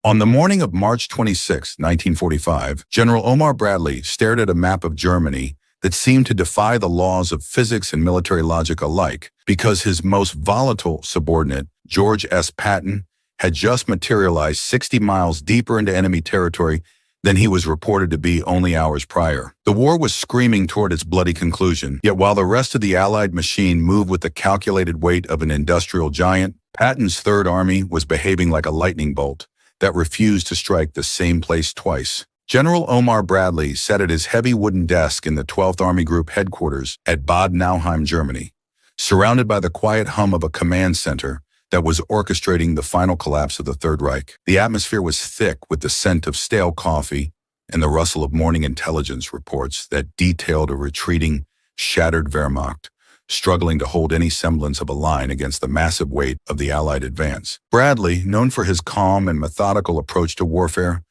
On the morning of March 26, 1945, General Omar Bradley stared at a map of Germany that seemed to defy the laws of physics and military logic alike because his most volatile subordinate, George S. Patton, had just materialized 60 miles deeper into enemy territory than he was reported to be only hours prior. The war was screaming toward its bloody conclusion, yet while the rest of the Allied machine moved with the calculated weight of an industrial giant, Patton's Third Army was behaving like a lightning bolt that refused to strike the same place twice. General Omar Bradley sat at his heavy wooden desk in the 12th Army Group headquarters at Bad Nauheim, Germany, surrounded by the quiet hum of a command center that was orchestrating the final collapse of the Third Reich. The atmosphere was thick with the scent of stale coffee and the rustle of morning intelligence reports that detailed a retreating, shattered Wehrmacht, struggling to hold any semblance of a line against the massive weight of the Allied advance. Bradley, known for his calm and methodical approach to warfare,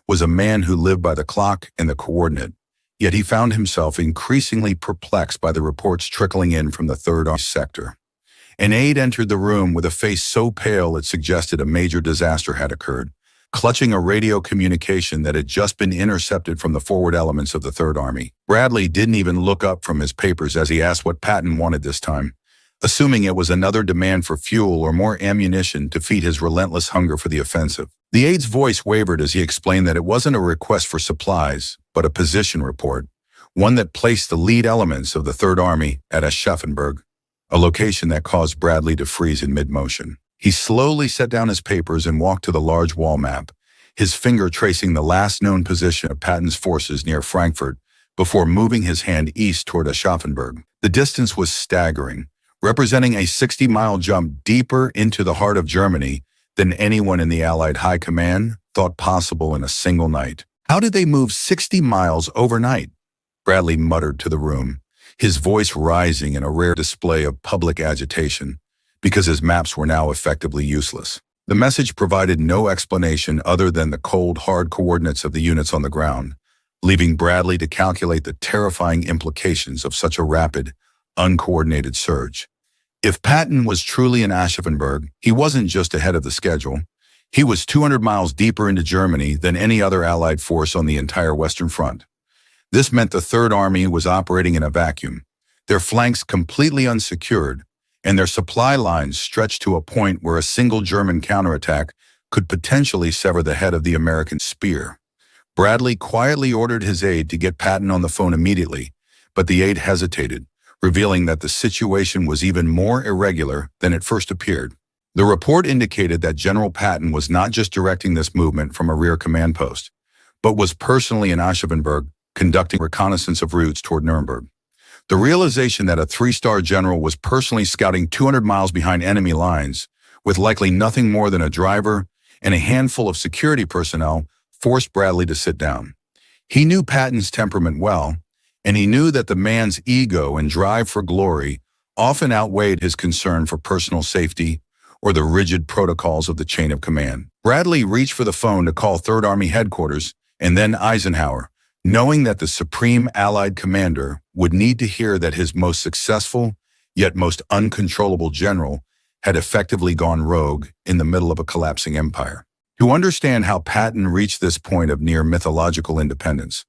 was a man who lived by the clock and the coordinate, yet he found himself increasingly perplexed by the reports trickling in from the Third Army sector. An aide entered the room with a face so pale it suggested a major disaster had occurred, clutching a radio communication that had just been intercepted from the forward elements of the Third Army. Bradley didn't even look up from his papers as he asked what Patton wanted this time, assuming it was another demand for fuel or more ammunition to feed his relentless hunger for the offensive. The aide's voice wavered as he explained that it wasn't a request for supplies, but a position report, one that placed the lead elements of the Third Army at Aschaffenburg, a location that caused Bradley to freeze in mid-motion. He slowly set down his papers and walked to the large wall map, his finger tracing the last known position of Patton's forces near Frankfurt before moving his hand east toward Aschaffenburg. The distance was staggering, representing a 60-mile jump deeper into the heart of Germany than anyone in the Allied High Command thought possible in a single night. How did they move 60 miles overnight? Bradley muttered to the room, his voice rising in a rare display of public agitation, because his maps were now effectively useless. The message provided no explanation other than the cold, hard coordinates of the units on the ground, leaving Bradley to calculate the terrifying implications of such a rapid, uncoordinated surge. If Patton was truly in Aschaffenburg, he wasn't just ahead of the schedule. He was 200 miles deeper into Germany than any other Allied force on the entire Western Front. This meant the Third Army was operating in a vacuum, their flanks completely unsecured, and their supply lines stretched to a point where a single German counterattack could potentially sever the head of the American spear. Bradley quietly ordered his aide to get Patton on the phone immediately, but the aide hesitated, revealing that the situation was even more irregular than it first appeared. The report indicated that General Patton was not just directing this movement from a rear command post, but was personally in Aschaffenburg conducting reconnaissance of routes toward Nuremberg. The realization that a three-star general was personally scouting 200 miles behind enemy lines, with likely nothing more than a driver and a handful of security personnel, forced Bradley to sit down. He knew Patton's temperament well, and he knew that the man's ego and drive for glory often outweighed his concern for personal safety or the rigid protocols of the chain of command. Bradley reached for the phone to call Third Army headquarters and then Eisenhower, knowing that the Supreme Allied Commander would need to hear that his most successful, yet most uncontrollable general had effectively gone rogue in the middle of a collapsing empire. To understand how Patton reached this point of near mythological independence,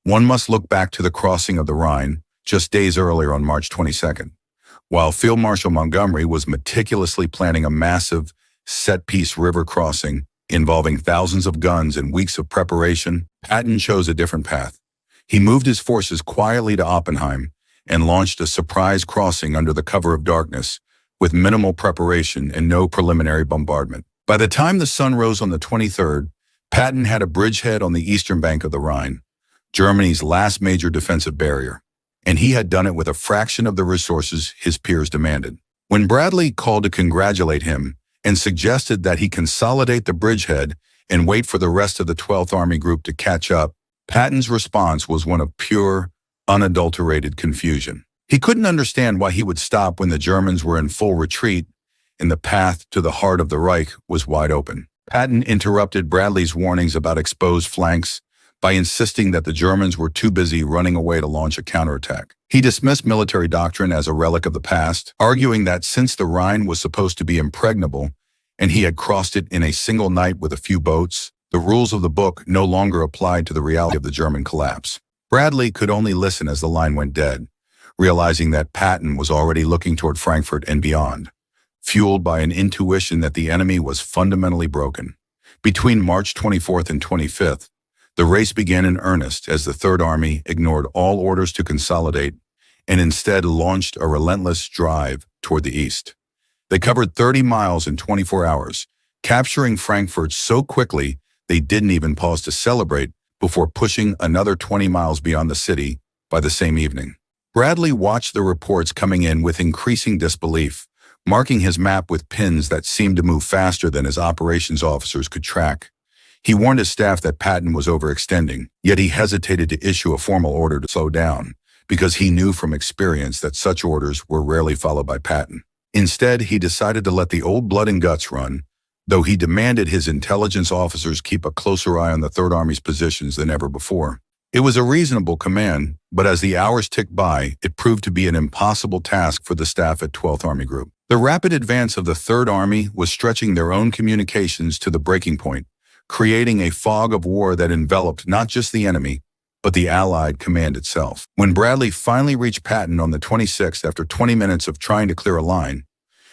one must look back to the crossing of the Rhine just days earlier on March 22nd. While Field Marshal Montgomery was meticulously planning a massive, set-piece river crossing involving thousands of guns and weeks of preparation, Patton chose a different path. He moved his forces quietly to Oppenheim and launched a surprise crossing under the cover of darkness with minimal preparation and no preliminary bombardment. By the time the sun rose on the 23rd, Patton had a bridgehead on the eastern bank of the Rhine, Germany's last major defensive barrier, and he had done it with a fraction of the resources his peers demanded. When Bradley called to congratulate him and suggested that he consolidate the bridgehead and wait for the rest of the 12th Army Group to catch up, Patton's response was one of pure, unadulterated confusion. He couldn't understand why he would stop when the Germans were in full retreat and the path to the heart of the Reich was wide open. Patton interrupted Bradley's warnings about exposed flanks by insisting that the Germans were too busy running away to launch a counterattack. He dismissed military doctrine as a relic of the past, arguing that since the Rhine was supposed to be impregnable, and he had crossed it in a single night with a few boats, the rules of the book no longer applied to the reality of the German collapse. Bradley could only listen as the line went dead, realizing that Patton was already looking toward Frankfurt and beyond, fueled by an intuition that the enemy was fundamentally broken. Between March 24th and 25th, the race began in earnest as the Third Army ignored all orders to consolidate and instead launched a relentless drive toward the east. They covered 30 miles in 24 hours, capturing Frankfurt so quickly they didn't even pause to celebrate before pushing another 20 miles beyond the city by the same evening. Bradley watched the reports coming in with increasing disbelief, marking his map with pins that seemed to move faster than his operations officers could track. He warned his staff that Patton was overextending, yet he hesitated to issue a formal order to slow down, because he knew from experience that such orders were rarely followed by Patton. Instead, he decided to let the old blood and guts run, though he demanded his intelligence officers keep a closer eye on the Third Army's positions than ever before. It was a reasonable command, but as the hours ticked by, it proved to be an impossible task for the staff at 12th Army Group. The rapid advance of the Third Army was stretching their own communications to the breaking point, creating a fog of war that enveloped not just the enemy, but the Allied command itself. When Bradley finally reached Patton on the 26th after 20 minutes of trying to clear a line,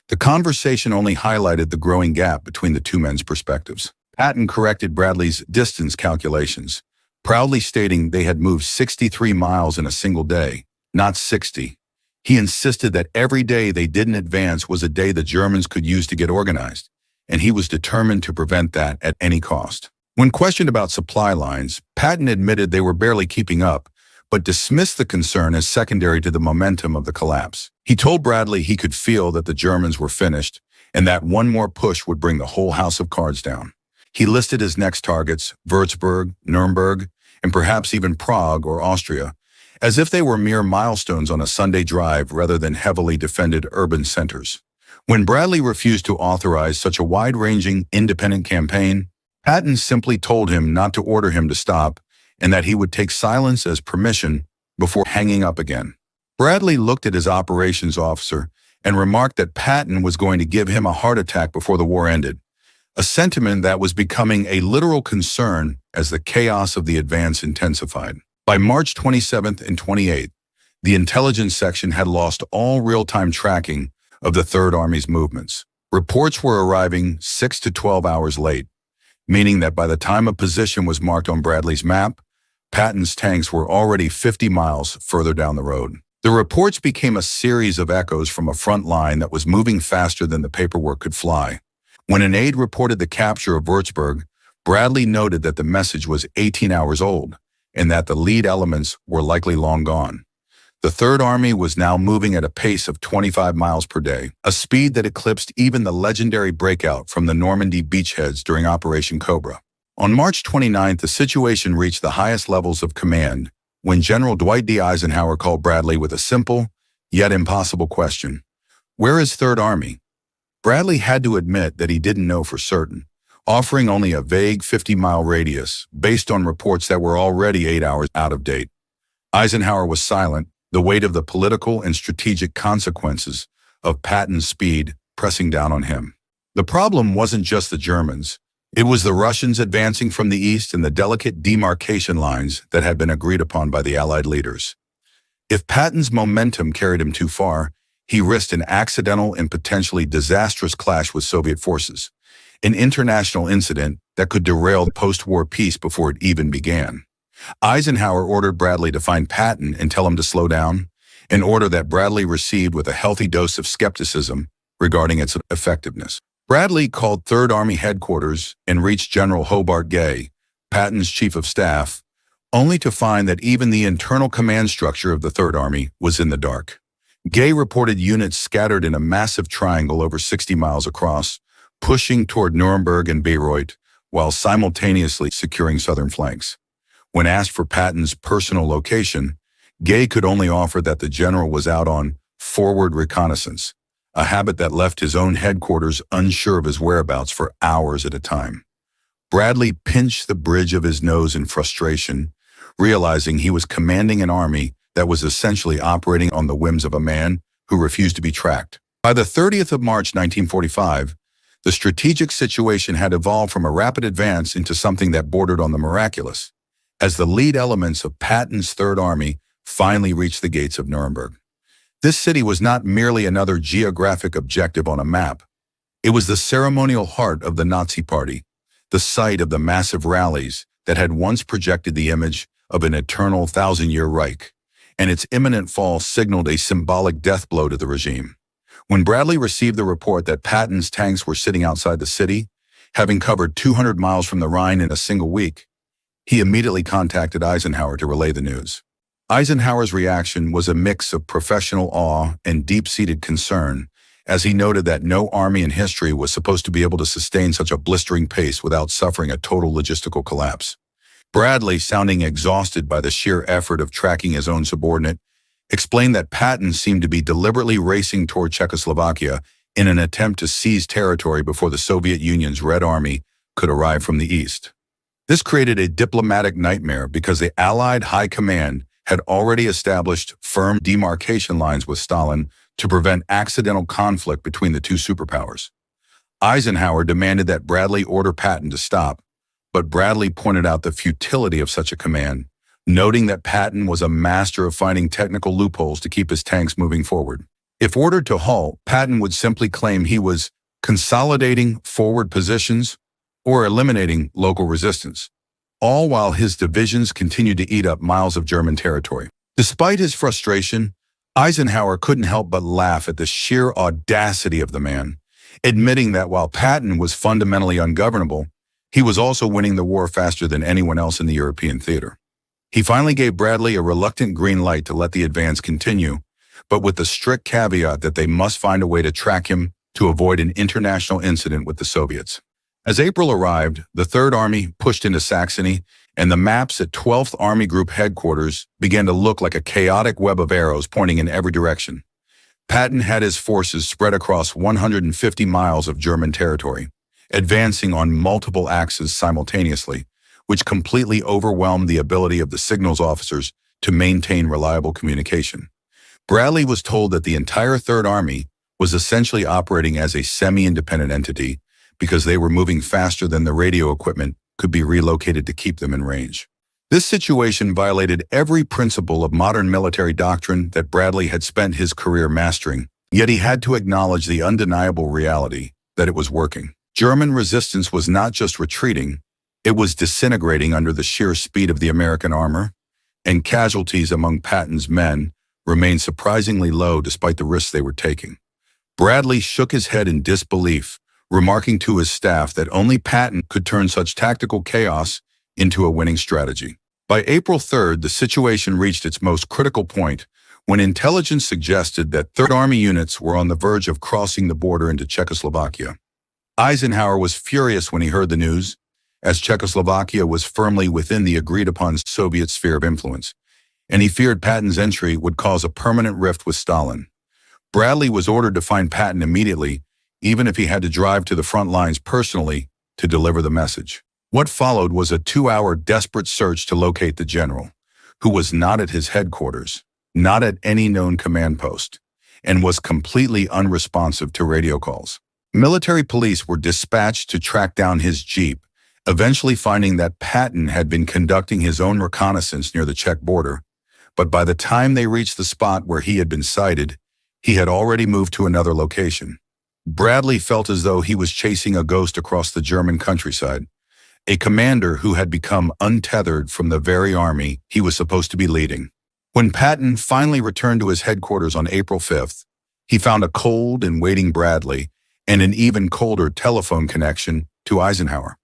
the conversation only highlighted the growing gap between the two men's perspectives. Patton corrected Bradley's distance calculations, proudly stating they had moved 63 miles in a single day, not 60. He insisted that every day they didn't advance was a day the Germans could use to get organized, and he was determined to prevent that at any cost. When questioned about supply lines, Patton admitted they were barely keeping up, but dismissed the concern as secondary to the momentum of the collapse. He told Bradley he could feel that the Germans were finished, and that one more push would bring the whole house of cards down. He listed his next targets, Würzburg, Nuremberg, and perhaps even Prague or Austria, as if they were mere milestones on a Sunday drive rather than heavily defended urban centers. When Bradley refused to authorize such a wide-ranging, independent campaign, Patton simply told him not to order him to stop and that he would take silence as permission before hanging up again. Bradley looked at his operations officer and remarked that Patton was going to give him a heart attack before the war ended, a sentiment that was becoming a literal concern as the chaos of the advance intensified. By March 27th and 28th, the intelligence section had lost all real-time tracking of the Third Army's movements. Reports were arriving 6 to 12 hours late, meaning that by the time a position was marked on Bradley's map, Patton's tanks were already 50 miles further down the road. The reports became a series of echoes from a front line that was moving faster than the paperwork could fly. When an aide reported the capture of Würzburg, Bradley noted that the message was 18 hours old and that the lead elements were likely long gone. The Third Army was now moving at a pace of 25 miles per day, a speed that eclipsed even the legendary breakout from the Normandy beachheads during Operation Cobra. On March 29th, the situation reached the highest levels of command when General Dwight D. Eisenhower called Bradley with a simple, yet impossible question. Where is Third Army? Bradley had to admit that he didn't know for certain, offering only a vague 50-mile radius based on reports that were already 8 hours out of date. Eisenhower was silent, the weight of the political and strategic consequences of Patton's speed pressing down on him. The problem wasn't just the Germans. It was the Russians advancing from the east and the delicate demarcation lines that had been agreed upon by the Allied leaders. If Patton's momentum carried him too far, he risked an accidental and potentially disastrous clash with Soviet forces, an international incident that could derail the post-war peace before it even began. Eisenhower ordered Bradley to find Patton and tell him to slow down, an order that Bradley received with a healthy dose of skepticism regarding its effectiveness. Bradley called Third Army headquarters and reached General Hobart Gay, Patton's chief of staff, only to find that even the internal command structure of the Third Army was in the dark. Gay reported units scattered in a massive triangle over 60 miles across, pushing toward Nuremberg and Bayreuth, while simultaneously securing southern flanks. When asked for Patton's personal location, Gay could only offer that the general was out on forward reconnaissance, a habit that left his own headquarters unsure of his whereabouts for hours at a time. Bradley pinched the bridge of his nose in frustration, realizing he was commanding an army that was essentially operating on the whims of a man who refused to be tracked. By the 30th of March 1945, The strategic situation had evolved from a rapid advance into something that bordered on the miraculous, as the lead elements of Patton's Third Army finally reached the gates of Nuremberg. This city was not merely another geographic objective on a map. It was the ceremonial heart of the Nazi Party, the site of the massive rallies that had once projected the image of an eternal thousand-year Reich, and its imminent fall signaled a symbolic death blow to the regime. When Bradley received the report that Patton's tanks were sitting outside the city, having covered 200 miles from the Rhine in a single week, he immediately contacted Eisenhower to relay the news. Eisenhower's reaction was a mix of professional awe and deep-seated concern, as he noted that no army in history was supposed to be able to sustain such a blistering pace without suffering a total logistical collapse. Bradley, sounding exhausted by the sheer effort of tracking his own subordinate, explained that Patton seemed to be deliberately racing toward Czechoslovakia in an attempt to seize territory before the Soviet Union's Red Army could arrive from the east. This created a diplomatic nightmare because the Allied High Command had already established firm demarcation lines with Stalin to prevent accidental conflict between the two superpowers. Eisenhower demanded that Bradley order Patton to stop, but Bradley pointed out the futility of such a command, noting that Patton was a master of finding technical loopholes to keep his tanks moving forward. If ordered to halt, Patton would simply claim he was consolidating forward positions or eliminating local resistance, all while his divisions continued to eat up miles of German territory. Despite his frustration, Eisenhower couldn't help but laugh at the sheer audacity of the man, admitting that while Patton was fundamentally ungovernable, he was also winning the war faster than anyone else in the European theater. He finally gave Bradley a reluctant green light to let the advance continue, but with the strict caveat that they must find a way to track him to avoid an international incident with the Soviets. As April arrived, the Third Army pushed into Saxony, and the maps at 12th Army Group headquarters began to look like a chaotic web of arrows pointing in every direction. Patton had his forces spread across 150 miles of German territory, advancing on multiple axes simultaneously, which completely overwhelmed the ability of the signals officers to maintain reliable communication. Bradley was told that the entire Third Army was essentially operating as a semi-independent entity because they were moving faster than the radio equipment could be relocated to keep them in range. This situation violated every principle of modern military doctrine that Bradley had spent his career mastering, yet he had to acknowledge the undeniable reality that it was working. German resistance was not just retreating, it was disintegrating under the sheer speed of the American armor, and casualties among Patton's men remained surprisingly low despite the risks they were taking. Bradley shook his head in disbelief, remarking to his staff that only Patton could turn such tactical chaos into a winning strategy. By April 3rd, the situation reached its most critical point when intelligence suggested that Third Army units were on the verge of crossing the border into Czechoslovakia. Eisenhower was furious when he heard the news, as Czechoslovakia was firmly within the agreed-upon Soviet sphere of influence, and he feared Patton's entry would cause a permanent rift with Stalin. Bradley was ordered to find Patton immediately, even if he had to drive to the front lines personally to deliver the message. What followed was a 2-hour desperate search to locate the general, who was not at his headquarters, not at any known command post, and was completely unresponsive to radio calls. Military police were dispatched to track down his jeep, eventually finding that Patton had been conducting his own reconnaissance near the Czech border, but by the time they reached the spot where he had been sighted, he had already moved to another location. Bradley felt as though he was chasing a ghost across the German countryside, a commander who had become untethered from the very army he was supposed to be leading. When Patton finally returned to his headquarters on April 5th, he found a cold and waiting Bradley and an even colder telephone connection to Eisenhower.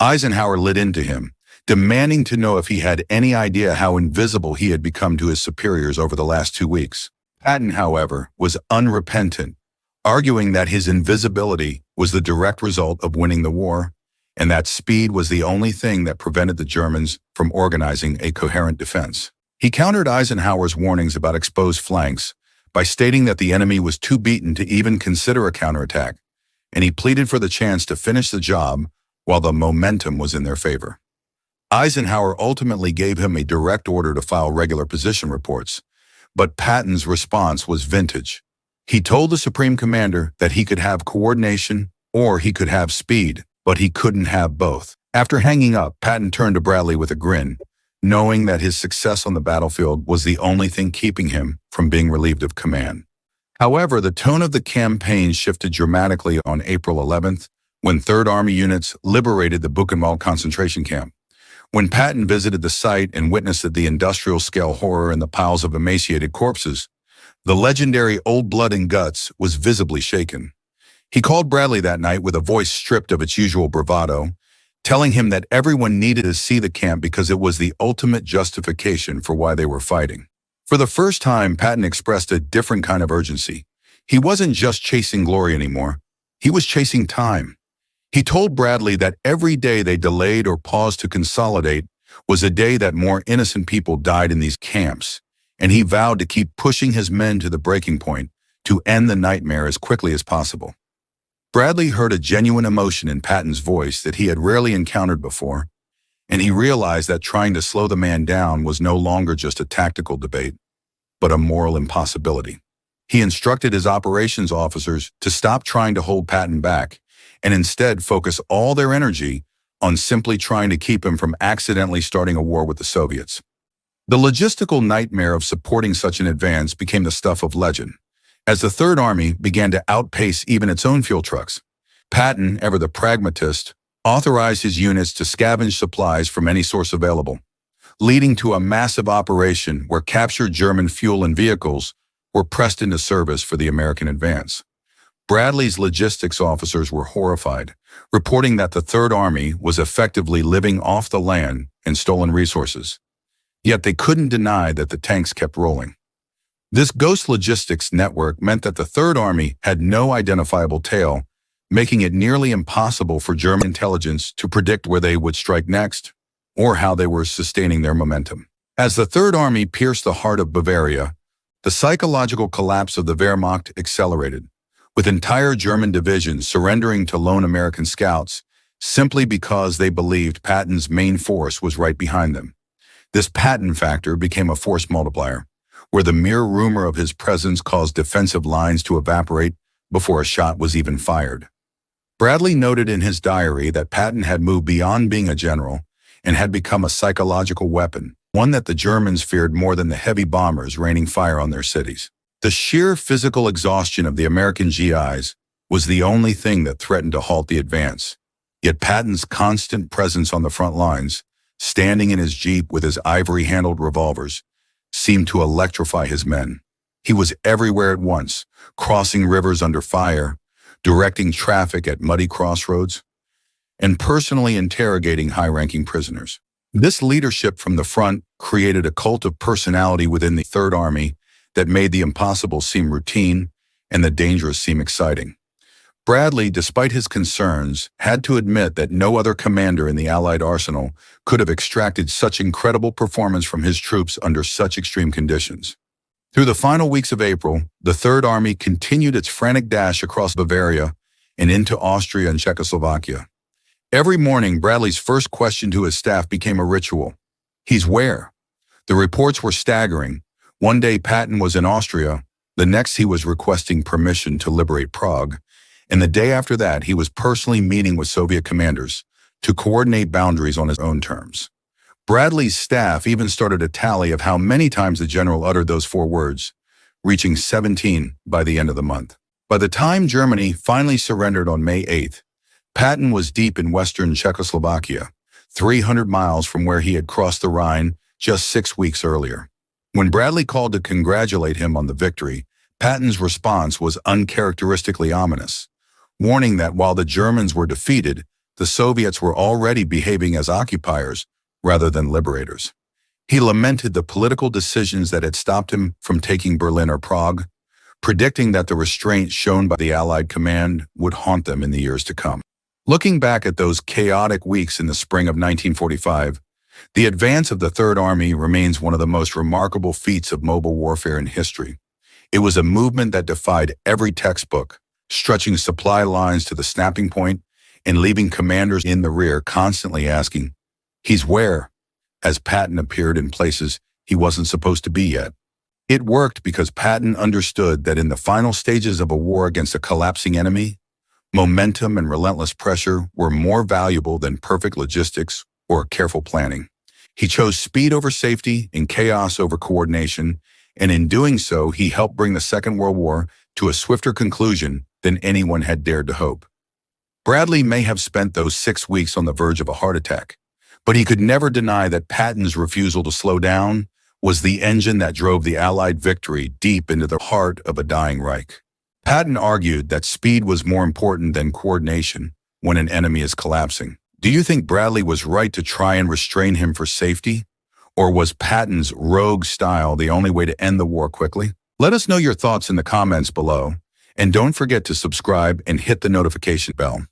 Eisenhower lit into him, demanding to know if he had any idea how invisible he had become to his superiors over the last 2 weeks. Patton, however, was unrepentant, arguing that his invisibility was the direct result of winning the war, and that speed was the only thing that prevented the Germans from organizing a coherent defense. He countered Eisenhower's warnings about exposed flanks by stating that the enemy was too beaten to even consider a counterattack, and he pleaded for the chance to finish the job while the momentum was in their favor. Eisenhower ultimately gave him a direct order to file regular position reports, but Patton's response was vintage. He told the Supreme Commander that he could have coordination Or he could have speed, but he couldn't have both. After hanging up, Patton turned to Bradley with a grin, knowing that his success on the battlefield was the only thing keeping him from being relieved of command. However, the tone of the campaign shifted dramatically on April 11th, when Third Army units liberated the Buchenwald concentration camp. When Patton visited the site and witnessed the industrial-scale horror in the piles of emaciated corpses, the legendary Old Blood and Guts was visibly shaken. He called Bradley that night with a voice stripped of its usual bravado, telling him that everyone needed to see the camp because it was the ultimate justification for why they were fighting. For the first time, Patton expressed a different kind of urgency. He wasn't just chasing glory anymore. He was chasing time. He told Bradley that every day they delayed or paused to consolidate was a day that more innocent people died in these camps, and he vowed to keep pushing his men to the breaking point to end the nightmare as quickly as possible. Bradley heard a genuine emotion in Patton's voice that he had rarely encountered before, and he realized that trying to slow the man down was no longer just a tactical debate, but a moral impossibility. He instructed his operations officers to stop trying to hold Patton back and instead focus all their energy on simply trying to keep him from accidentally starting a war with the Soviets. The logistical nightmare of supporting such an advance became the stuff of legend. As the Third Army began to outpace even its own fuel trucks, Patton, ever the pragmatist, authorized his units to scavenge supplies from any source available, leading to a massive operation where captured German fuel and vehicles were pressed into service for the American advance. Bradley's logistics officers were horrified, reporting that the Third Army was effectively living off the land and stolen resources. Yet they couldn't deny that the tanks kept rolling. This ghost logistics network meant that the Third Army had no identifiable tail, making it nearly impossible for German intelligence to predict where they would strike next or how they were sustaining their momentum. As the Third Army pierced the heart of Bavaria, the psychological collapse of the Wehrmacht accelerated, with entire German divisions surrendering to lone American scouts simply because they believed Patton's main force was right behind them. This Patton factor became a force multiplier, where the mere rumor of his presence caused defensive lines to evaporate before a shot was even fired. Bradley noted in his diary that Patton had moved beyond being a general and had become a psychological weapon, one that the Germans feared more than the heavy bombers raining fire on their cities. The sheer physical exhaustion of the American GIs was the only thing that threatened to halt the advance. Yet Patton's constant presence on the front lines, standing in his jeep with his ivory-handled revolvers, seemed to electrify his men. He was everywhere at once, crossing rivers under fire, directing traffic at muddy crossroads, and personally interrogating high-ranking prisoners. This leadership from the front created a cult of personality within the Third Army that made the impossible seem routine and the dangerous seem exciting. Bradley, despite his concerns, had to admit that no other commander in the Allied arsenal could have extracted such incredible performance from his troops under such extreme conditions. Through the final weeks of April, the Third Army continued its frantic dash across Bavaria and into Austria and Czechoslovakia. Every morning, Bradley's first question to his staff became a ritual. "He's where?" The reports were staggering. One day Patton was in Austria, the next he was requesting permission to liberate Prague, and the day after that he was personally meeting with Soviet commanders to coordinate boundaries on his own terms. Bradley's staff even started a tally of how many times the general uttered those four words, reaching 17 by the end of the month. By the time Germany finally surrendered on May 8th, Patton was deep in western Czechoslovakia, 300 miles from where he had crossed the Rhine just 6 weeks earlier. When Bradley called to congratulate him on the victory, Patton's response was uncharacteristically ominous, warning that while the Germans were defeated, the Soviets were already behaving as occupiers rather than liberators. He lamented the political decisions that had stopped him from taking Berlin or Prague, predicting that the restraint shown by the Allied command would haunt them in the years to come. Looking back at those chaotic weeks in the spring of 1945, the advance of the Third Army remains one of the most remarkable feats of mobile warfare in history. It was a movement that defied every textbook, stretching supply lines to the snapping point and leaving commanders in the rear constantly asking, "He's where?" as Patton appeared in places he wasn't supposed to be yet. It worked because Patton understood that in the final stages of a war against a collapsing enemy, Momentum and relentless pressure were more valuable than perfect logistics or careful planning. He chose speed over safety and chaos over coordination, and in doing so, he helped bring the Second World War to a swifter conclusion than anyone had dared to hope. Bradley may have spent those 6 weeks on the verge of a heart attack, but he could never deny that Patton's refusal to slow down was the engine that drove the Allied victory deep into the heart of a dying Reich. Patton argued that speed was more important than coordination when an enemy is collapsing. Do you think Bradley was right to try and restrain him for safety? Or was Patton's rogue style the only way to end the war quickly? Let us know your thoughts in the comments below, and don't forget to subscribe and hit the notification bell.